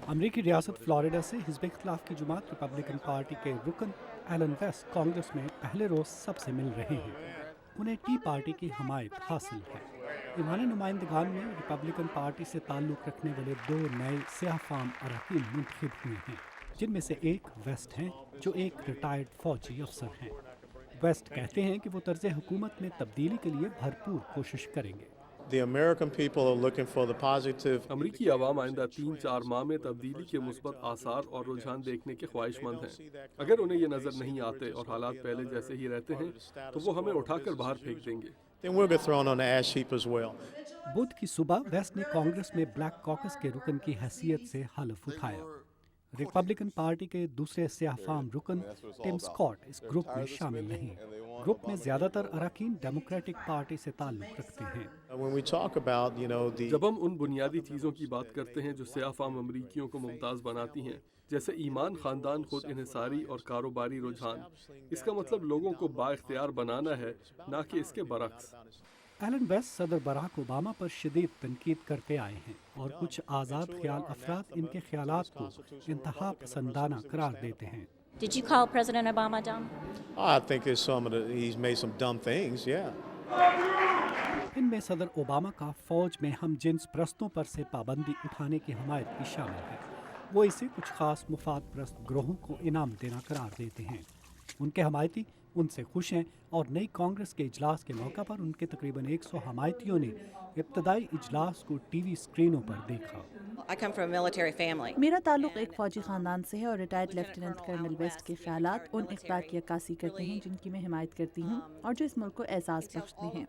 अमरीकी रियासत फ्लोरिडा से हिज़्ब इख्तिलाफ की जमात रिपब्लिकन पार्टी के रुकन एलन वेस्ट कांग्रेस में पहले रोज़ सबसे मिल रहे हैं। उन्हें टी पार्टी की हमायत हासिल है। ईवान नुमाइंदगान में रिपब्लिकन पार्टी से ताल्लुक़ रखने वाले 2 नए सियाह फाम अरकान मुंतखब हुए हैं, जिनमें से एक वेस्ट हैं जो एक रिटायर्ड फौजी अफसर हैं। वेस्ट कहते हैं कि वो तर्ज़ हुकूमत में तब्दीली के लिए भरपूर कोशिश करेंगे। अमरीकी आवाम आइंदा 3-4 माह में तब्दीली के मुस्बत आसार और रुझान देखने के ख्वाहिशमंद हैं। अगर उन्हें ये नज़र नहीं आते और हालात पहले जैसे ही रहते हैं तो वो हमें उठाकर बाहर फेंक देंगे। बुध की सुबह वेस्ट ने कांग्रेस में ब्लैक कॉकस के रुकन की हैसियत से हल्फ उठाया। रिपब्लिकन पार्टी के दूसरे सियाह फाम रुकन टिम स्कॉट इस ग्रुप में शामिल नहीं। ग्रुप में ज़्यादातर अरकान डेमोक्रेटिक पार्टी से ताल्लुक़ रखते हैं। जब हम उन बुनियादी चीज़ों की बात करते हैं जो सियाह फाम अमरीकियों को मुमताज़ बनाती हैं, जैसे ईमान, ख़ानदान, खुद इन्हिसारी और कारोबारी रुझान, इसका मतलब लोगों को बाइख्तियार बनाना है, ना कि इसके बरक्स। एलन वेस्ट सदर बराक ओबामा पर शदीद तनकीद करते आए हैं और कुछ आज़ाद ख्याल अफराद इनके ख्यालात को इंतहा पसंदाना करार देते हैं। Did you call President Obama dumb? I think he's made some dumb things, yeah. इनमें सदर ओबामा का फ़ौज में हम जिन्स प्रस्तों पर से पाबंदी उठाने की हमायत भी शामिल है। वो इसे कुछ खास मुफाद प्रस्त ग्रोहों को इनाम देना करार देते हैं। उनके हमायती उनसे खुश हैं और नई कांग्रेस के इजलास के मौका पर उनके तकरीबन 100 हमायतियों ने इब्तदाई इजलास को टीवी स्क्रीनों पर देखा। मेरा ताल्लुक एक फौजी खानदान से है और रिटायर्ड लेफ्टिनेंट कर्नल वेस्ट के ख्यालात उन इक़दार की अक्कासी करते हैं जिनकी मैं हिमायत करती हूँ और जो इस मुल्क को एहसास बख्शते हैं।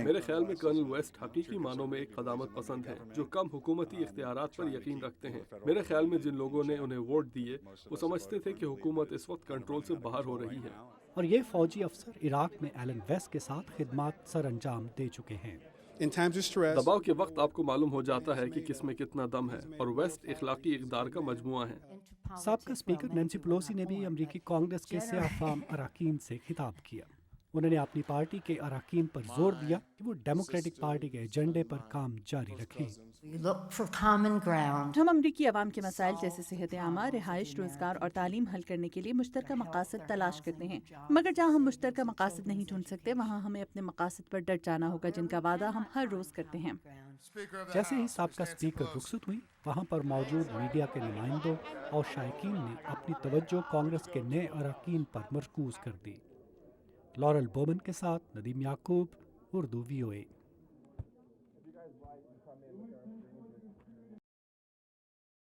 मेरे ख्याल में कर्नल वेस्ट हकीकी मानों में एक क़दामत पसंद हैं जो कम हुकूमती इख्तियारात पर यकीन रखते हैं। मेरे ख्याल में जिन लोगों ने उन्हें वोट दिए वो समझते थे कि हुकूमत इस वक्त कंट्रोल से बाहर हो रही है। और ये फौजी अफसर इराक में एलन वेस्ट के साथ खिदमत सर अंजाम दे चुके हैं। दबाव के वक्त आपको मालूम हो जाता है कि किस में कितना दम है, और वेस्ट इखलाकी इक़दार का मजमुआ है। साबका स्पीकर नैन्सी पेलोसी ने भी अमरीकी कांग्रेस के सियाह फाम अरकान से खिताब किया। उन्होंने अपनी पार्टी के अरकान पर जोर दिया कि वो डेमोक्रेटिक पार्टी के एजेंडे पर काम जारी रखें। हम अमरीकी अवाम के मसाइल जैसे सेहत आमा, रिहाइश, रोजगार और तालीम हल करने के लिए मुश्तरका मकासद तलाश करते हैं, मगर जहाँ हम मुश्तरका मकासद नहीं ढूंढ सकते वहाँ हमें अपने मकासद पर डट जाना होगा जिनका वादा हम हर रोज करते हैं। जैसे ही साबका स्पीकर रुखसत हुई, वहाँ पर मौजूद मीडिया के नुमाइंदों और शायकीन ने अपनी तवज्जो कांग्रेस के नए अरकान पर मरकूज कर दी। लॉरेल बोमन के साथ नदीम याकूब, उर्दू VOA।